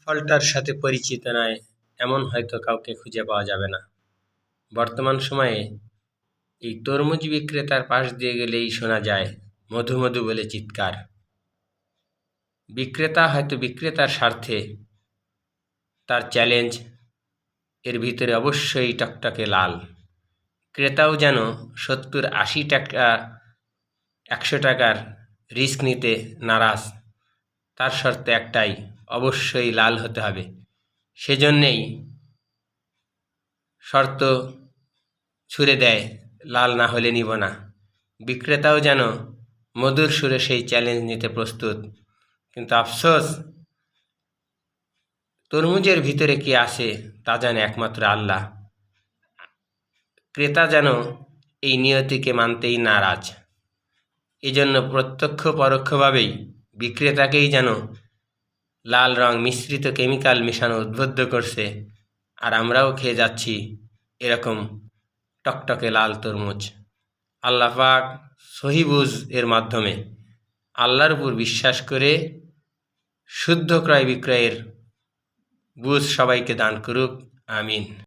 ফলটার সাথে পরিচিত নয় এমন হয়তো কাউকে খুঁজে পাওয়া যাবে না। বর্তমান সময়ে এই তরমুজ বিক্রেতার পাশ দিয়ে গেলেই শোনা যায় মধু মধু বলে চিৎকার। বিক্রেতা হয়তো বিক্রেতার স্বার্থে তার চ্যালেঞ্জ এর ভিতরে অবশ্যই টকটকে লাল। ক্রেতাও যেন 70-80 টাকা 100 টাকার রিস্ক নিতে নারাজ। তার শর্ত একটাই, অবশ্যই লাল হতে হবে। সেজন্যেই শর্ত ছুড়ে দেয়, লাল না হলে নিব না। বিক্রেতাও যেন মধুর সুরে সেই চ্যালেঞ্জ নিতে প্রস্তুত। কিন্তু আফসোস, তরমুজের ভিতরে কি আছে তা জানে একমাত্র আল্লাহ। ক্রেতা যেন এই নিয়তিকে মানতেই নারাজ। এজন্য প্রত্যক্ষ পরোক্ষভাবেই বিক্রেতাকেই যেন লাল রং মিশ্রিত কেমিক্যাল মিশানো উদ্বুদ্ধ করছে, আর আমরাও খেয়ে যাচ্ছি এরকম টকটকে লাল তরমুজ। আল্লাহ পাক সহি বুঝ এর মাধ্যমে আল্লাহর উপর বিশ্বাস করে শুদ্ধ ক্রয় বিক্রয়ের বুঝ সবাইকে দান করুক, আমিন।